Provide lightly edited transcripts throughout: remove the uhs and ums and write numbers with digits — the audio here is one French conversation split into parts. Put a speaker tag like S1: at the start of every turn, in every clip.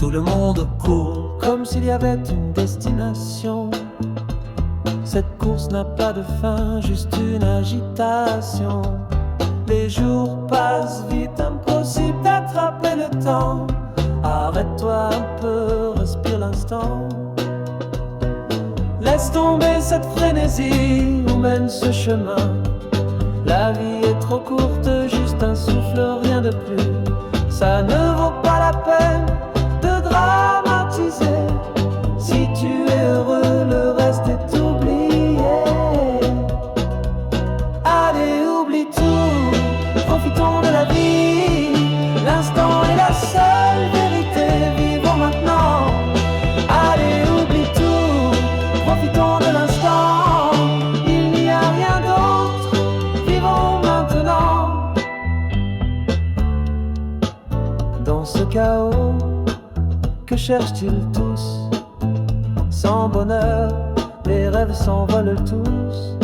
S1: tout le monde court
S2: comme s'il y avait une destination. Cette course n'a pas de fin, juste une agitation. Les jours passent vite, impossible d'attraper le temps. Arrête-toi un peu, respire l'instant. Laisse tomber cette frénésie où mène ce chemin. La vie est trop courte, juste un souffle, rien de plus. Ça ne vaut pas la peine de dramatiser. Si tu es heureux, le reste est oublié. Allez, oublie tout, profitons de la vie. L'instant est la seule vérité, vivons maintenant. Allez, oublie tout, profitons de l'instant. Il n'y a rien d'autre, vivons maintenant. Dans ce chaos, que cherchent-ils tous? Sans bonheur, les rêves s'envolent tous.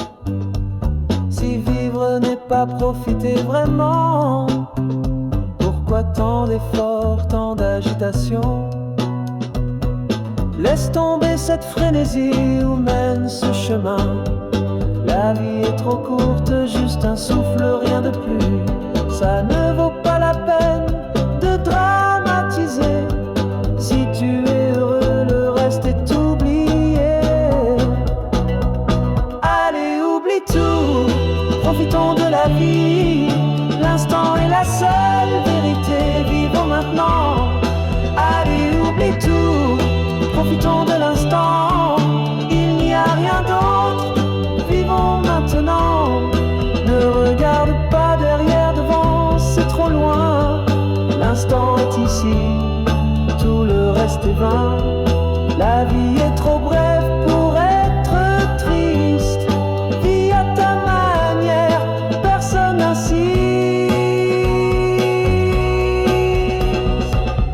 S2: Si vivre n'est pas profiter vraiment, pourquoi tant d'efforts, tant d'agitation? Laisse tomber cette frénésie où mène ce chemin. La vie est trop courte, juste un souffle, rien de plus. Ça ne vaut pas la peine de dramatiser. Si tu es heureux, le reste est oublié. Allez, oublie tout, profitons de la vie. L'instant est la seule vérité, vivons maintenant. Allez, oublie tout, profitons de l'instant. Il n'y a rien d'autre, vivons maintenant. Ne regarde pas derrière, devant, c'est trop loin. L'instant est ici, tout le reste est vain. La vie est trop brève pour être triste. Vis à ta manière, personne n'insiste.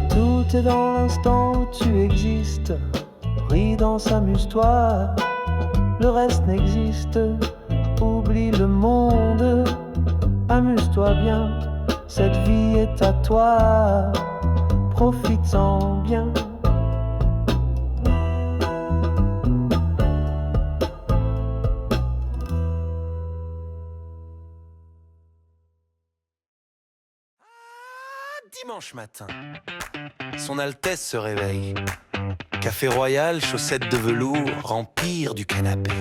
S2: Tout est dans l'instant où tu existes. Ris, danse, amuse-toi, le reste n'existe. Oublie le monde, amuse-toi bien. Cette vie est à toi, profite-en bien.
S3: Dimanche matin, son Altesse se réveille. Café royal, chaussettes de velours, empire du canapé.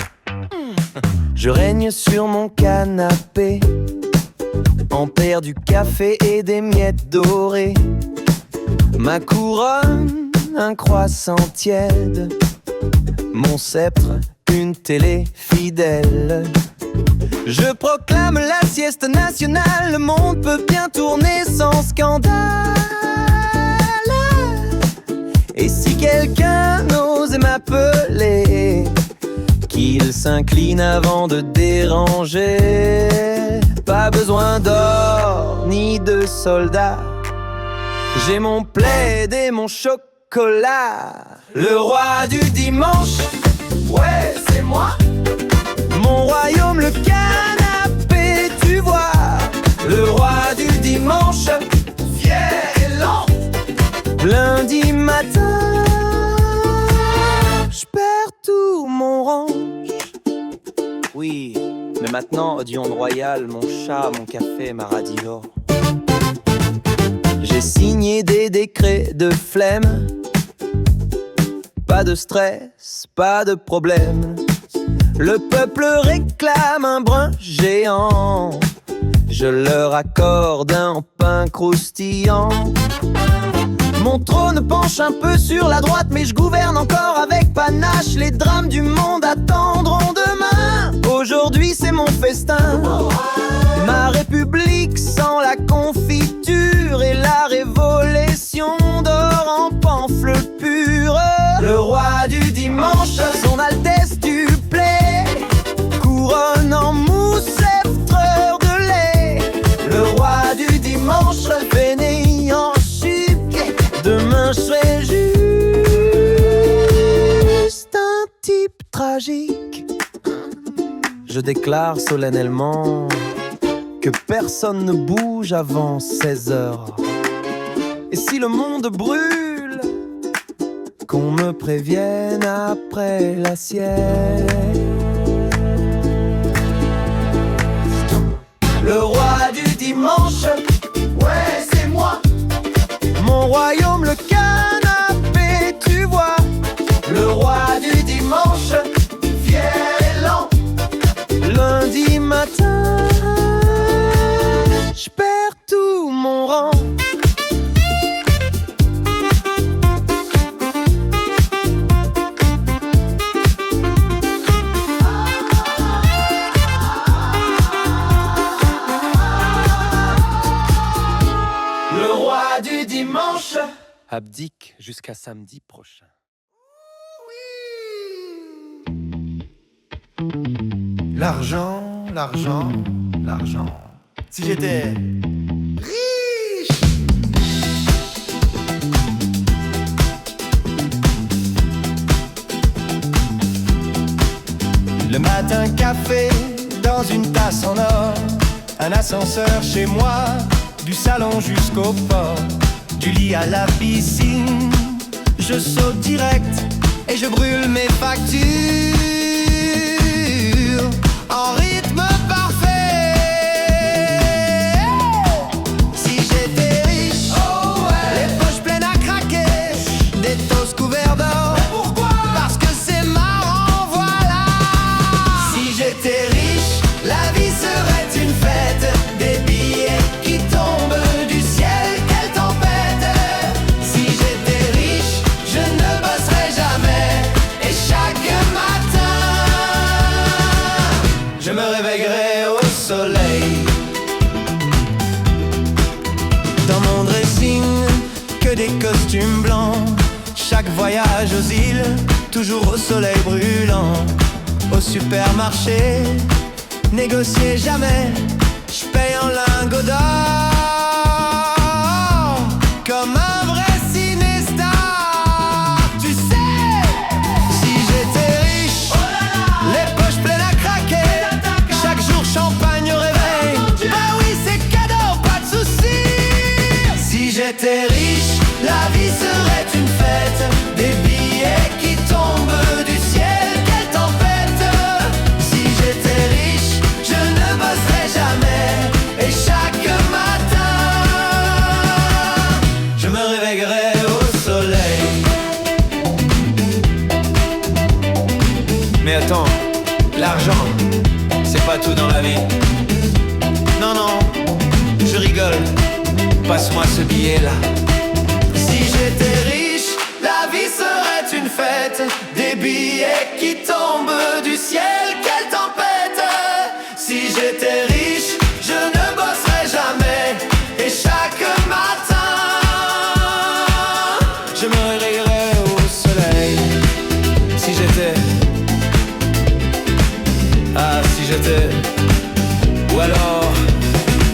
S3: Je règne sur mon canapé, empire du café et des miettes dorées. Ma couronne, un croissant tiède. Mon sceptre, une télé fidèle. Je proclame la sieste nationale. Le monde peut bien tourner sans scandale. Et si quelqu'un n'osait m'appeler, qu'il s'incline avant de déranger. Pas besoin d'or ni de soldats. J'ai mon plaid et mon chocolat. Le roi du dimanche, ouais, c'est moi. Mon royaume, le canapé, tu vois. Le roi du dimanche, fier et lent. Lundi matin, je perds tout mon range. Oui, mais maintenant, Odeon Royal, mon chat, mon café, ma radivore. J'ai signé des décrets de flemme. Pas de stress, pas de problème. Le peuple réclame un brun géant. Je leur accorde un pain croustillant. Mon trône penche un peu sur la droite, mais je gouverne encore avec panache. Les drames du monde attendront demain. Aujourd'hui c'est mon festin. Ma république sans la confiture et la révolution d'or en pamphlet pur. Le roi du dimanche, son Altesse duplé, couronne en mousse, sceptre de lait. Le roi du dimanche, fainéant chic, demain je serai juste un type tragique. Je déclare solennellement que personne ne bouge avant 16 heures. Et si le monde brûle, qu'on me prévienne après la sieste. Le roi du dimanche, ouais c'est moi. Mon royaume le canapé, tu vois. Le roi du dimanche, fier et lent. Lundi matin, je perds tout mon rang. Le roi du dimanche abdique jusqu'à samedi prochain.
S1: L'argent, l'argent, l'argent. Si j'étais riche. Le matin, café dans une tasse en or. Un ascenseur chez moi, du salon jusqu'au port. Du lit à la piscine, je saute direct et je brûle mes factures. En rythme parfait. Si j'étais riche, oh ouais. Les poches pleines à craquer, des toasts couverts d'or. Pourquoi? Parce que c'est marrant, voilà. Si j'étais riche, la vie serait une fête. Des billets qui tombent du ciel, quelle tempête. Si j'étais riche, je ne bosserais jamais. Et chaque matin, je me réveillerai au soleil. Dans mon dressing, que des costumes blancs. Chaque voyage aux îles, toujours au soleil brûlant. Au supermarché, négocier jamais. Je paye en lingots d'or. Comme un vrai ciné-star. Tu sais, si j'étais riche, oh là là, les poches pleines à craquer. Chaque jour champagne au réveil. Bah oui c'est cadeau, pas de soucis. Si j'étais riche, la vie serait une fête. Des billets qui tombent du ciel, quelle tempête. Si j'étais riche, je ne bosserais jamais. Et chaque matin, je me réveillerai au soleil.
S3: Mais attends, l'argent, c'est pas tout dans la vie. Non, non, je rigole. Passe-moi ce billet-là.
S1: Si j'étais riche, la vie serait une fête. Des billets qui tombent du ciel, quelle tempête. Si j'étais riche, je ne bosserais jamais. Et chaque matin, je me réveillerais au soleil.
S3: Si j'étais... Ah, si j'étais... Ou alors...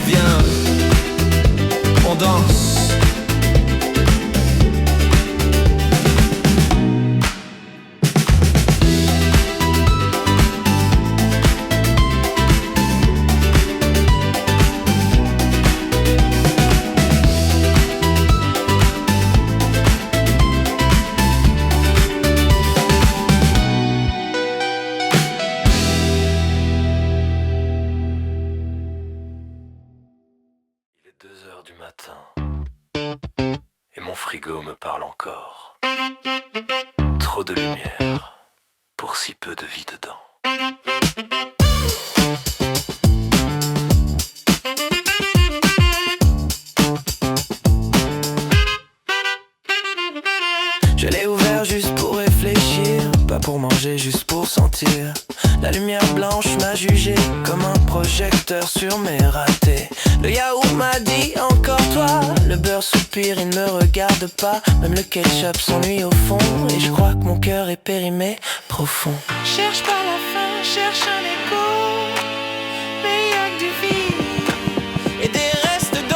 S3: Viens... On danse.
S4: Il est 2h du matin et mon frigo me parle encore. Trop de lumière pour si peu de vie dedans.
S5: Je l'ai ouvert juste pour réfléchir, pas pour manger, juste pour sentir. La lumière blanche m'a jugé comme un projecteur sur mes ratés. Le yaourt m'a dit encore toi, le beurre soupire, il ne me regarde pas. Même le ketchup s'ennuie au fond, et je crois que mon cœur est périmé profond. Cherche pas la fin, cherche un écho, mais y'a que du vide et des restes d'eau.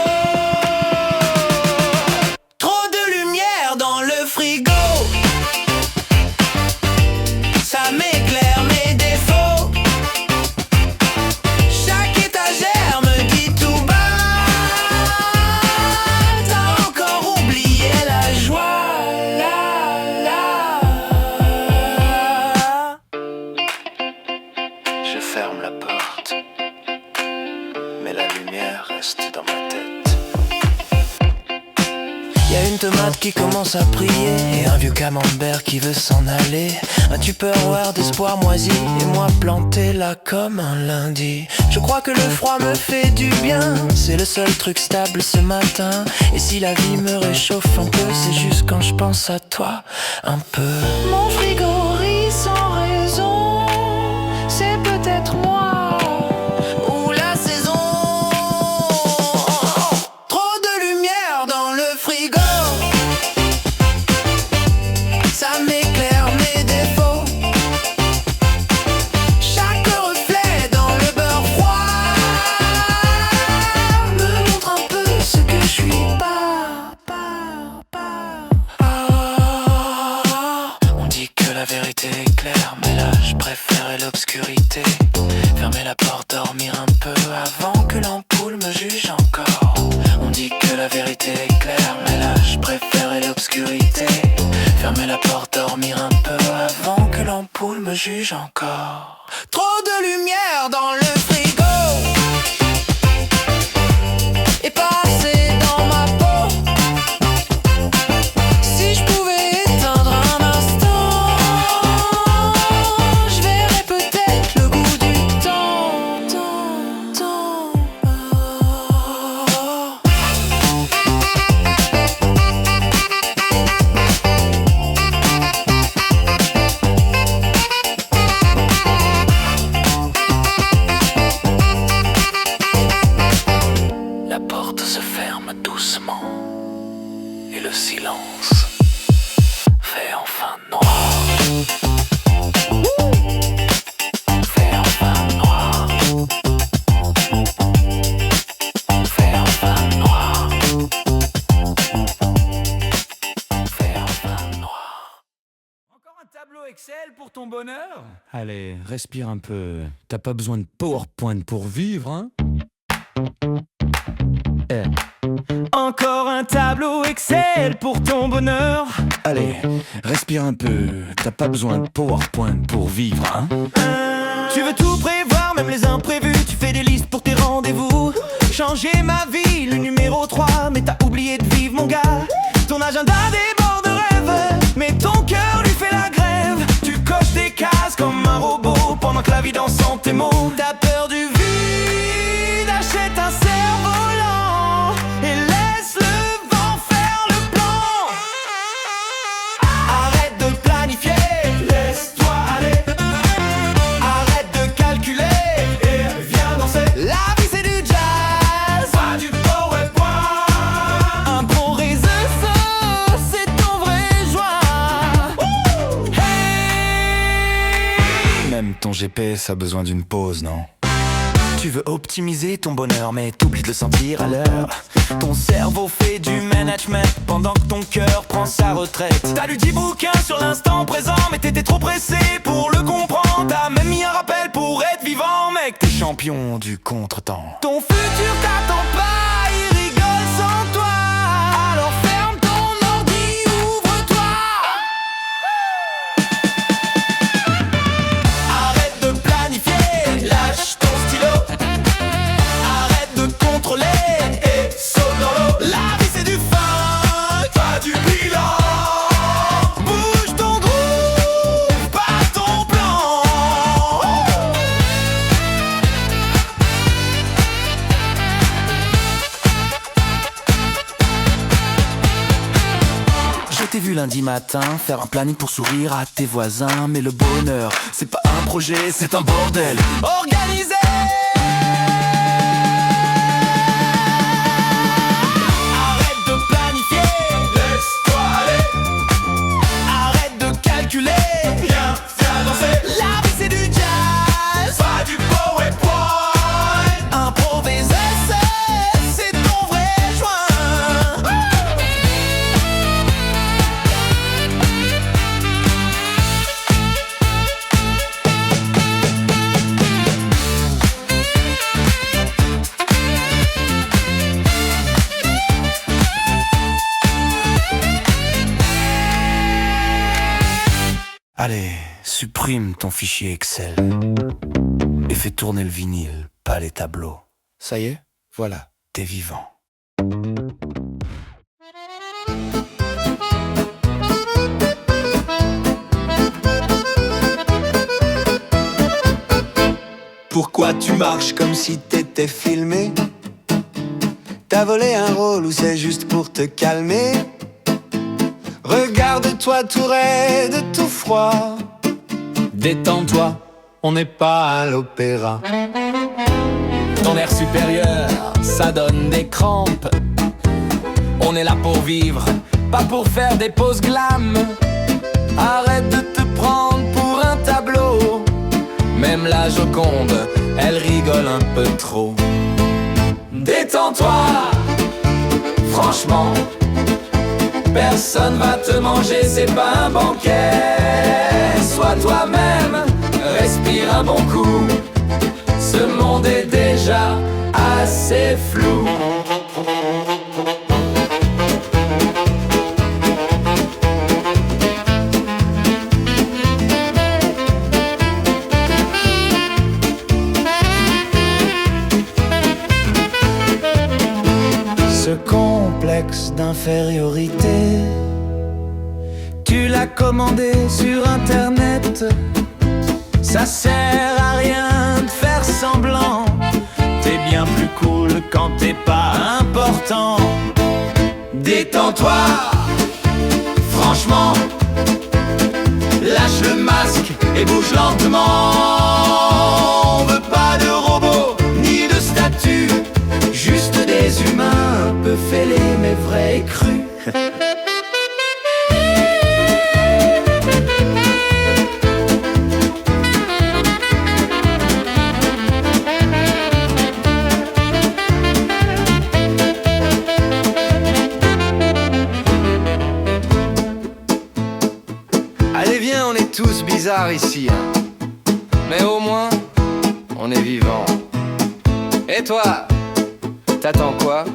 S5: Trop de lumière dans le frigo, ça m'éclaire mes défauts. Chaque étagère me dit tout bas, t'as encore oublié la joie, la, la. je ferme la porte, mais la lumière reste dans ma tête. Y'a une tomate qui commence à prier et un vieux camembert qui veut s'en aller. Un tupperware d'espoir moisi et moi planté là comme un lundi. Je crois que le froid me fait du bien, c'est le seul truc stable ce matin. Et si la vie me réchauffe un peu, c'est juste quand je pense à toi un peu. Mon frigo rit sans raison, c'est peut-être moi ou la saison. Trop de lumière dans le frigo, ça m'éclaire mes défauts. Chaque reflet dans le beurre froid me montre un peu ce que je suis pas. On dit que la vérité est claire, mais là je préférais l'obscurité. Fermer la porte, dormir un peu avant que l'ampoule me juge encore. On dit que la vérité est claire, mais là je préférais l'obscurité. Fermer la porte, dormir un peu avant que l'ampoule me juge encore. Trop de lumière dans le frigo et pas assez dans ma peau. Si je pouvais éteindre un instant, je verrais peut-être le goût du temps. La porte se ferme doucement et le silence fait enfin noir. Fait enfin noir. Fait enfin noir. Fait enfin noir.
S6: Encore un tableau Excel pour ton bonheur? Allez, respire un peu. T'as pas besoin de PowerPoint pour vivre, hein? Encore un tableau Excel pour ton bonheur. Allez, respire un peu. T'as pas besoin de PowerPoint pour vivre, hein?
S1: Tu veux tout prévoir, même les imprévus. Tu fais des listes pour tes rendez-vous. Changer ma vie, le numéro 3. Mais t'as oublié de vivre, mon gars. Ton agenda déborde de rêves, mais ton cœur lui fait la grève. Tu coches des cases comme un robot pendant que la vie danse en tes mots. T'as peur du vide, achète un cerf-volant et laisse le vent faire le plan. Arrête de planifier, laisse-toi aller. Arrête de calculer et viens danser. La vie c'est du jazz, pas du PowerPoint. Improviser ça, c'est ton vrai joie. Hey!
S6: Même ton GPS a besoin d'une pause, non?
S1: Tu veux optimiser ton bonheur, mais t'oublies de le sentir à l'heure. Ton cerveau fait du management pendant que ton cœur prend sa retraite. T'as lu 10 bouquins sur l'instant présent, mais t'étais trop pressé pour le comprendre. T'as même mis un rappel pour être vivant, mec. T'es champion du contretemps. Ton futur t'attend pas, il rigole sans toi. Alors ferme ton ordi, ouvre-toi. Arrête de planifier, lâche ton stylo. Arrête de contrôler et saute dans l'eau. La vie c'est du fun, pas du bilan. Bouge ton groove, pas ton plan. Je t'ai vu lundi matin faire un planning pour sourire à tes voisins. Mais le bonheur, c'est pas un projet, c'est un bordel organisé. Arrête de planifier, laisse-toi aller. Arrête de calculer, viens danser. La vie c'est du jazz, pas du PowerPoint. Improviser c'est ton vrai joint. Allez, supprime ton fichier Excel.
S6: Et fais tourner le vinyle, pas les tableaux. Ça y est, voilà, t'es vivant.
S3: Pourquoi tu marches comme si t'étais filmé? T'as volé un rôle ou c'est juste pour te calmer? Regarde-toi tout raide, tout froid. Détends-toi, on n'est pas à l'opéra.
S6: Ton air supérieur, ça donne des crampes. On est là pour vivre, pas pour faire des poses glam. Arrête de te prendre pour un tableau. Même la Joconde, elle rigole un peu trop. Détends-toi, franchement. Personne va te manger, c'est pas un banquet. Sois toi-même, respire un bon coup. Ce monde est déjà assez flou.
S3: Ce complexe d'infériorité, tu l'as commandé sur internet. Ça sert à rien de faire semblant. T'es bien plus cool quand t'es pas important. Détends-toi, franchement. Lâche le masque et bouge lentement. On veut pas de robots ni de statues, juste des humains un peu fêlés mais vrais et crus. Allez viens, on est tous bizarres ici, hein. Mais au moins, on est vivants. Et toi, t'attends quoi?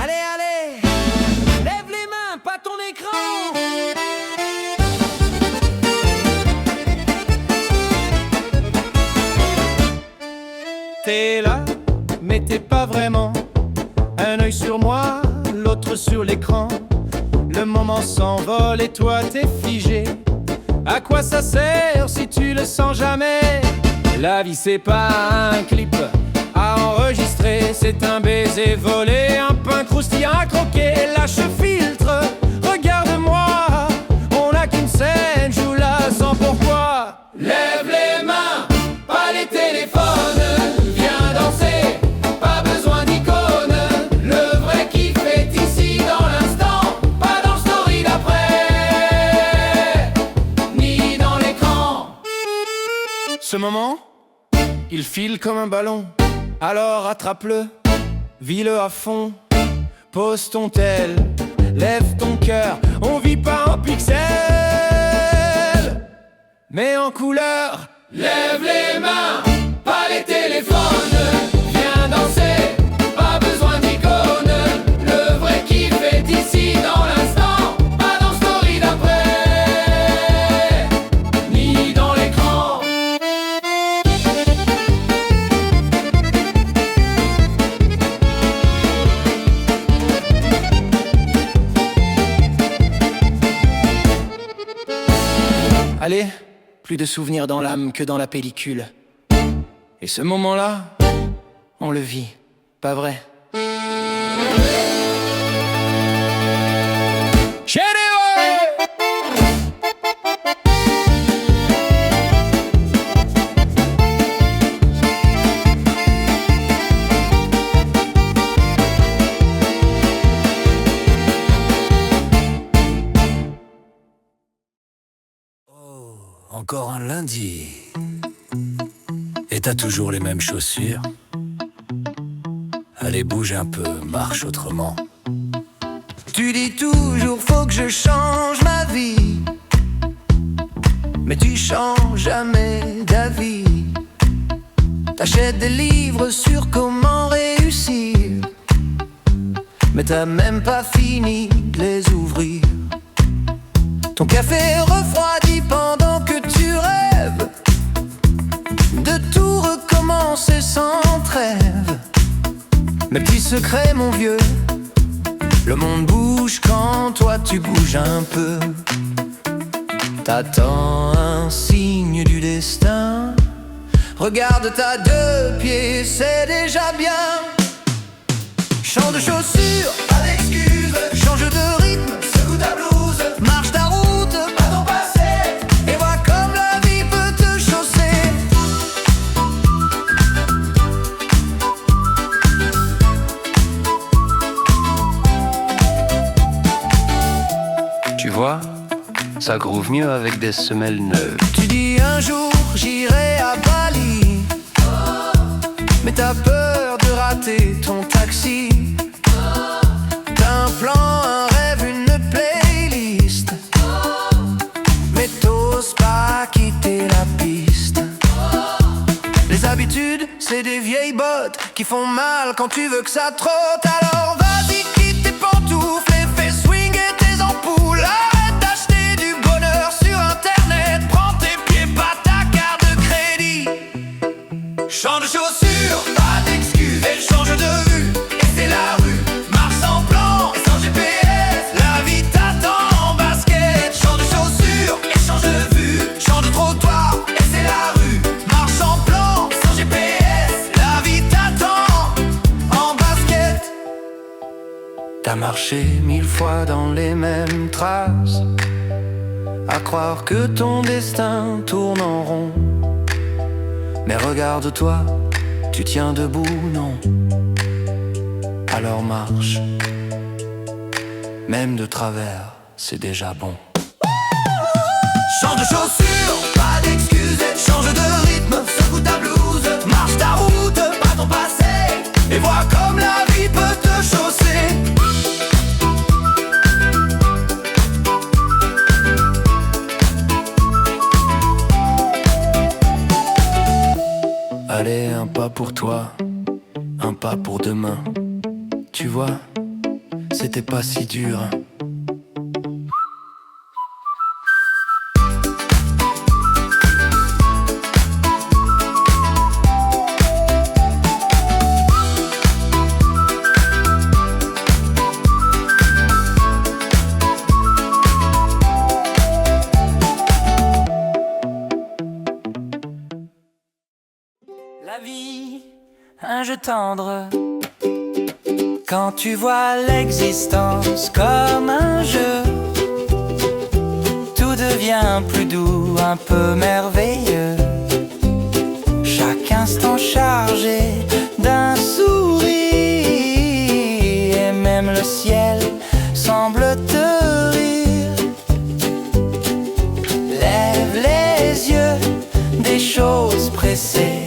S6: Allez, allez, lève les mains, pas ton écran.
S1: T'es là, mais t'es pas vraiment. Un œil sur moi, l'autre sur l'écran. Le moment s'envole et toi t'es figé. À quoi ça sert si tu le sens jamais? La vie c'est pas un clip à enregistrer, c'est un baiser volé, un pain croustillant à croquer. Lâche filtre, regarde-moi, on n'a qu'une scène, joue-la sans pourquoi. Lève les mains, pas les téléphones, viens danser, pas besoin d'icônes. Le vrai kiff est ici dans l'instant, pas dans le story d'après, ni dans l'écran. Ce moment, il file comme un ballon, alors attrape-le, vis-le à fond. Pose ton tel, lève ton cœur, on vit pas en pixels, mais en couleur. Lève les mains, pas les téléphones, viens danser, pas besoin d'icônes. Le vrai kiff est ici dans l'instant, pas dans le story d'après, ni dans l'écran. Allez, plus de souvenirs dans l'âme que dans la pellicule. Et ce moment-là, on le vit, pas vrai?
S6: Encore un lundi. Et t'as toujours les mêmes chaussures. Allez, bouge un peu, marche autrement. Tu
S1: dis toujours faut que je change ma vie, mais tu changes jamais d'avis. T'achètes des livres sur comment réussir, mais t'as même pas fini de les ouvrir. Ton café refroidit pendant que tu rêves de tout recommencer sans trêve. Mes petits secrets mon vieux, le monde bouge quand toi tu bouges un peu. T'attends un signe du destin, regarde t'as 2 pieds, c'est déjà bien. Change de chaussures, pas d'excuses, change de rythme, secoue ta blouse, marche ta route, pas ton passé, et vois comme la vie peut te chausser.
S7: Tu vois, ça groove mieux avec des semelles neuves.
S1: Tu dis un jour j'irai à Bali, mais t'as peur de rater ton taxi. T'as un plan, un rêve, une playlist, mais t'oses pas quitter la piste. Les habitudes, c'est des vieilles bottes qui font mal quand tu veux que ça trotte. Alors vas-y, quitte tes pantoufles et fais swinger tes ampoules. Arrête d'acheter du bonheur sur internet, prends tes pieds, pas ta carte de crédit. Change de chaussures, pas d'excuses, et change de vue, et c'est la rue. Marche sans plan et sans GPS, la vie t'attend en basket. Change de chaussures et change de vue, change de trottoir et c'est la rue. Marche sans plan et sans GPS, la vie t'attend en basket. T'as marché 1000 fois dans les mêmes traces, à croire que ton destin tourne en rond. Mais regarde-toi, tu tiens debout, non? Alors marche, même de travers, c'est déjà bon. Change de chaussures, pas d'excuses, change de rythme, secoue ta blouse, marche ta route, pas ton passé, et vois comme la vie peut te chausser. Allez, un pas pour toi, un pas pour demain. Tu vois, c'était pas si dur.
S5: La vie, un jeu tendre. Quand tu vois l'existence comme un jeu, tout devient plus doux, un peu merveilleux. Chaque instant chargé d'un sourire, et même le ciel semble te rire. Lève les yeux, des choses pressées.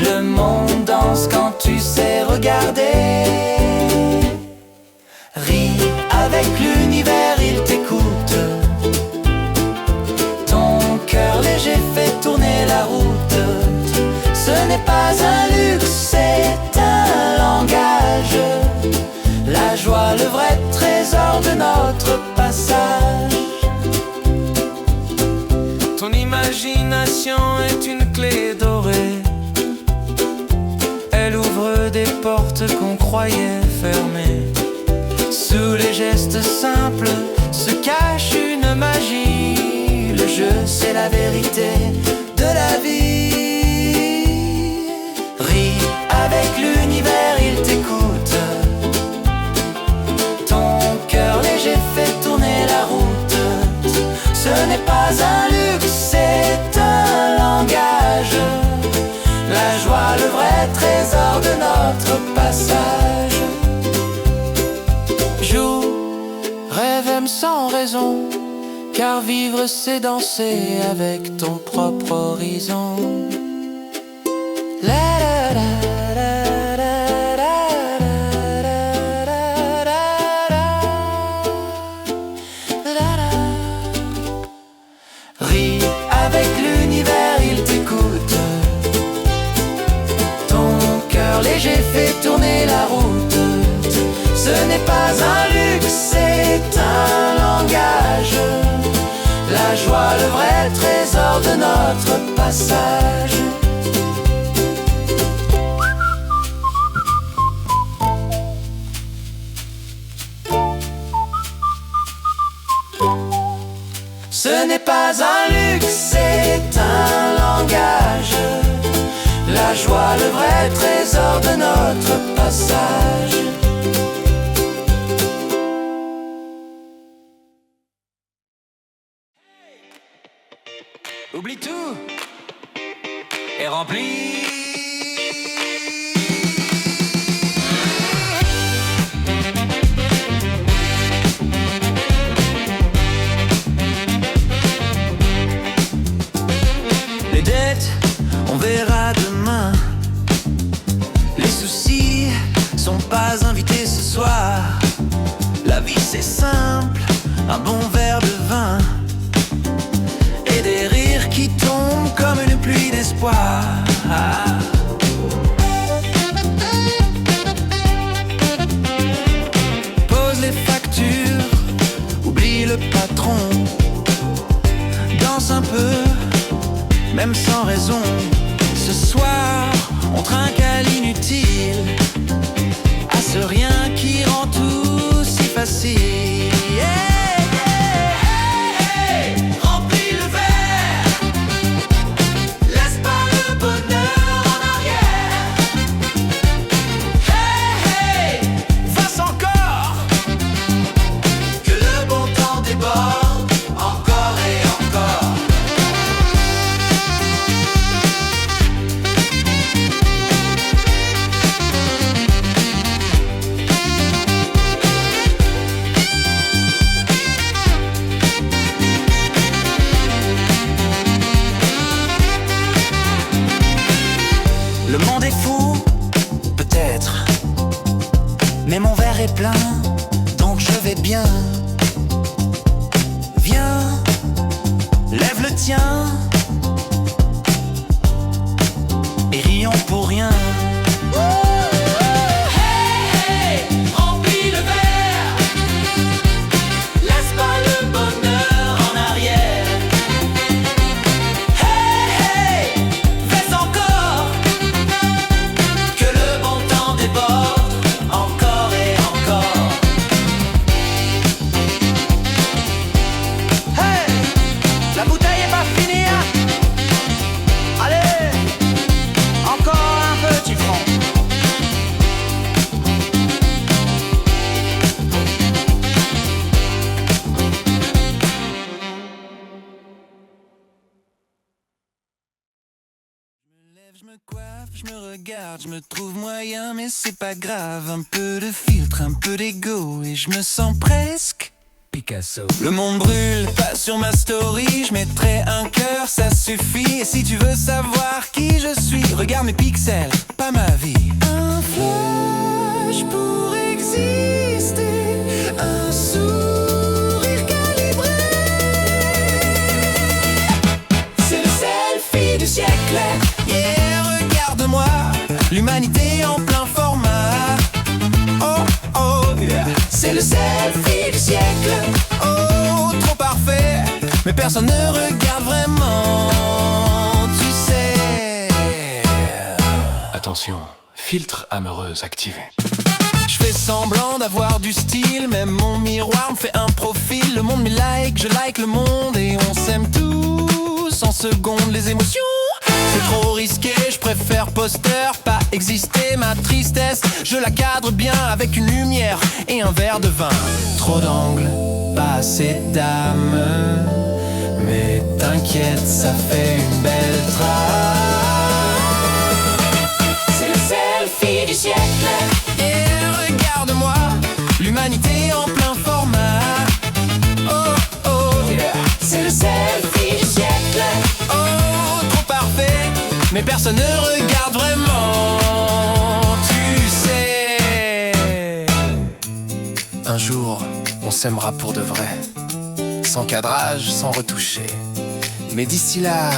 S5: Le monde danse quand tu sais regarder. Ris avec l'univers, il t'écoute. Ton cœur léger fait tourner la route. Ce n'est pas un luxe, c'est un langage. La joie, le vrai trésor de notre passage. Ton imagination est une clé dorée. Elle ouvre des portes qu'on croyait fermées. Sous les gestes simples se cache une magie. Le jeu, c'est la vérité de la vie. Ris avec l'univers, il t'écoute. Ton cœur léger fait tourner la route. Ce n'est pas un luxe, c'est un langage. La joie, le vrai trésor de notre passage. Joue, rêve, aime sans raison, car vivre c'est danser avec ton propre horizon. La la la la la la la la la la. pas un luxe, c'est un langage. La joie, le vrai trésor de notre passage. Ce n'est pas un luxe, c'est un langage. La joie, le vrai trésor de notre passage.
S6: Oublie tout et remplis.
S5: Les dettes, on verra demain. Les soucis sont pas invités ce soir. La vie c'est simple, un bon verre de vin et des rires qui tombent comme une pluie d'espoir. Pose les factures, oublie le patron. Danse un peu, même sans raison. Ce soir, on trinque à l'inutile, à ce rien qui rend tout si facile. Yeah, yeah, hey, hey, remplis le verre, laisse pas le bonheur en arrière. Hey, hey, fasse encore, que le bon temps déborde, encore et encore. Le monde est fou, peut-être, mais mon verre est plein, donc je vais bien. Viens, lève le tien, et rions pour rien. Hey, hey, remplis le verre, laisse pas le bonheur en arrière. Hey, hey, fais encore, que le bon temps déborde, encore et encore.
S1: Hey, la bouteille est pas finie, hein? Allez, encore un petit franc.
S5: Je me coiffe, je me regarde, je me trouve moyen, mais c'est pas grave. Un peu de filtre, un peu d'ego, et je me sens presque
S6: Picasso.
S5: Le monde brûle, pas sur ma story, je mettrai un cœur, ça suffit. Et si tu veux savoir qui je suis, regarde mes pixels, pas ma vie. Un flash pour exister, un sourire calibré. C'est le selfie du siècle. Yeah, regarde-moi, l'humanité en plein format. Oh, oh, yeah. C'est le selfie du siècle. Oh, trop parfait, mais personne ne regarde vraiment, tu sais.
S4: Attention, filtre amoureuse activé.
S5: Je fais semblant d'avoir du style, même mon miroir me fait un profil. Le monde me like, je like le monde, et on s'aime tous en seconde. Les émotions, c'est trop risqué, je préfère poster, pas exister. Ma tristesse, je la cadre bien avec une lumière et un verre de vin. Trop d'angles, pas assez d'âme, mais t'inquiète, ça fait une belle trace. C'est le selfie du siècle. Et regarde-moi, l'humanité en plein format. Oh, oh, yeah. C'est le selfie du siècle. Oh, trop parfait, mais personne ne regarde vraiment, tu sais. Un jour, on s'aimera pour de vrai, sans cadrage, sans retoucher. Mais d'ici là,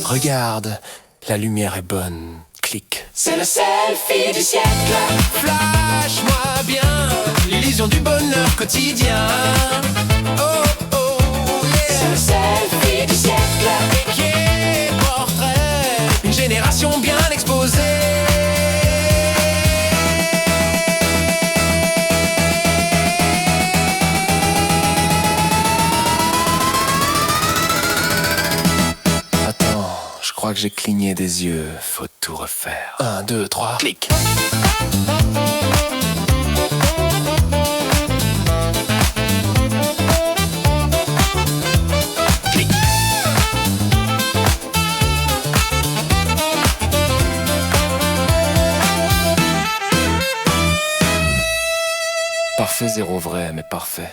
S5: regarde, la lumière est bonne. Clic, C'est le selfie du siècle.
S1: Flash-moi bien l'illusion du bonheur quotidien. Oh oh yeah.
S5: C'est le selfie du siècle.
S1: Qui portrait une génération bien exposée.
S6: Je crois que j'ai cligné des yeux, faut tout refaire. 1, 2, 3, clic. Clic. Parfait, zéro vrai, mais parfait.